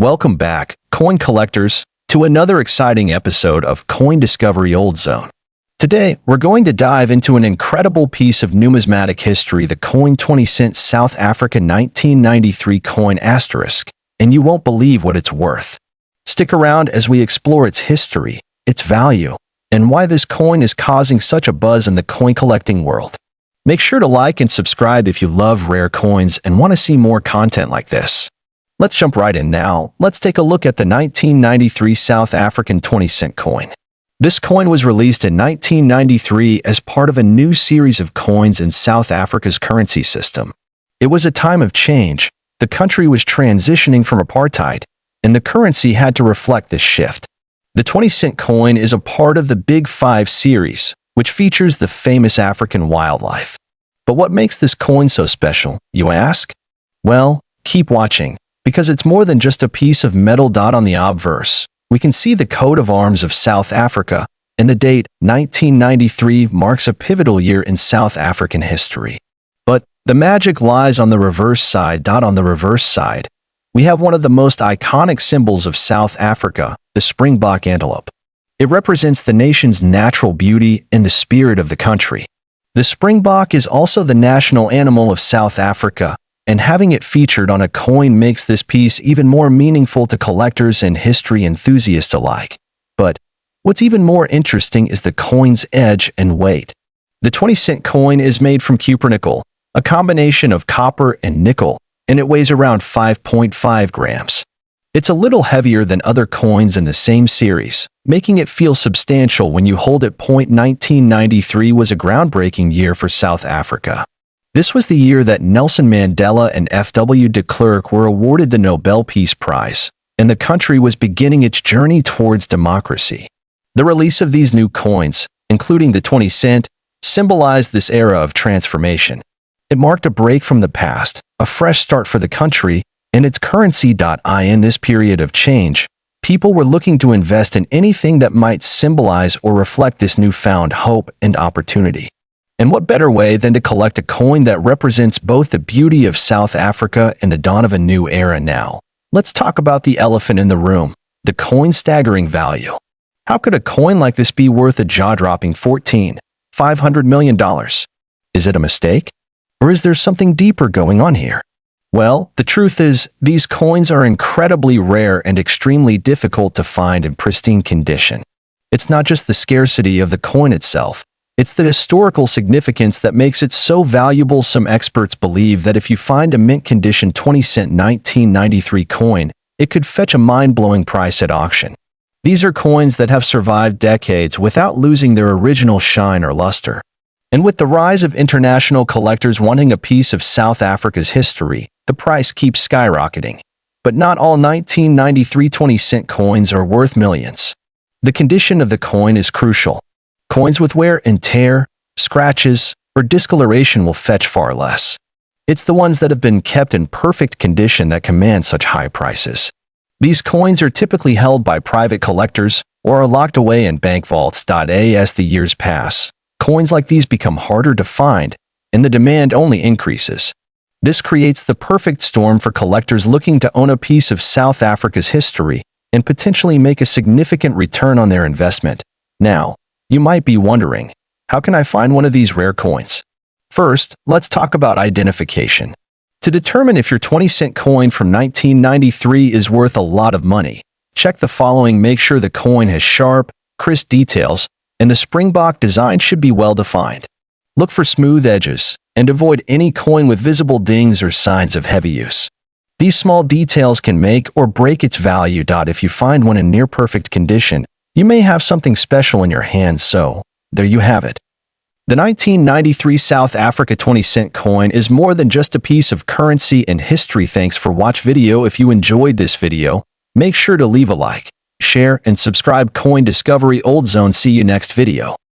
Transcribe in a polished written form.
Welcome back, coin collectors, to another exciting episode of Coin Discovery Old Zone. Today, we're going to dive into an incredible piece of numismatic history, the coin 20-cent South Africa 1993 coin asterisk, and you won't believe what it's worth. Stick around as we explore its history, its value, and why this coin is causing such a buzz in the coin collecting world. Make sure to like and subscribe if you love rare coins and want to see more content like this. Let's jump right in now. Let's take a look at the 1993 South African 20-cent coin. This coin was released in 1993 as part of a new series of coins in South Africa's currency system. It was a time of change. The country was transitioning from apartheid, and the currency had to reflect this shift. The 20-cent coin is a part of the Big Five series, which features the famous African wildlife. But what makes this coin so special, you ask? Well, keep watching, because it's more than just a piece of metal dot on the obverse. We can see the coat of arms of South Africa, and the date 1993 marks a pivotal year in South African history. But the magic lies on the reverse side. On the reverse side, we have one of the most iconic symbols of South Africa, the Springbok antelope. It represents the nation's natural beauty and the spirit of the country. The Springbok is also the national animal of South Africa, and having it featured on a coin makes this piece even more meaningful to collectors and history enthusiasts alike. But what's even more interesting is the coin's edge and weight. The 20-cent coin is made from cupronickel, a combination of copper and nickel, and it weighs around 5.5 grams. It's a little heavier than other coins in the same series, making it feel substantial when you hold it. 1993 was a groundbreaking year for South Africa. This was the year that Nelson Mandela and F.W. de Klerk were awarded the Nobel Peace Prize, and the country was beginning its journey towards democracy. The release of these new coins, including the 20 cent, symbolized this era of transformation. It marked a break from the past, a fresh start for the country, and its currency. In this period of change, people were looking to invest in anything that might symbolize or reflect this newfound hope and opportunity. And what better way than to collect a coin that represents both the beauty of South Africa and the dawn of a new era now? Let's talk about the elephant in the room, the coin's staggering value. How could a coin like this be worth a jaw-dropping $500 million? Is it a mistake? Or is there something deeper going on here? Well, the truth is, these coins are incredibly rare and extremely difficult to find in pristine condition. It's not just the scarcity of the coin itself. It's the historical significance that makes it so valuable. Some experts believe that if you find a mint-condition 20-cent 1993 coin, it could fetch a mind-blowing price at auction. These are coins that have survived decades without losing their original shine or luster. And with the rise of international collectors wanting a piece of South Africa's history, the price keeps skyrocketing. But not all 1993 20-cent coins are worth millions. The condition of the coin is crucial. Coins with wear and tear, scratches, or discoloration will fetch far less. It's the ones that have been kept in perfect condition that command such high prices. These coins are typically held by private collectors or are locked away in bank vaults. As the years pass, coins like these become harder to find, and the demand only increases. This creates the perfect storm for collectors looking to own a piece of South Africa's history and potentially make a significant return on their investment. Now, you might be wondering, how can I find one of these rare coins? First, let's talk about identification. To determine if your 20-cent coin from 1993 is worth a lot of money, check the following. Make sure the coin has sharp, crisp details, and the Springbok design should be well defined. Look for smooth edges, and avoid any coin with visible dings or signs of heavy use. These small details can make or break its value. If you find one in near-perfect condition, you may have something special in your hands. So, there you have it. The 1993 South Africa 20-cent coin is more than just a piece of currency and history. Thanks for watching video. If you enjoyed this video, make sure to leave a like, share, and subscribe. Coin Discovery Old Zone. See you next video.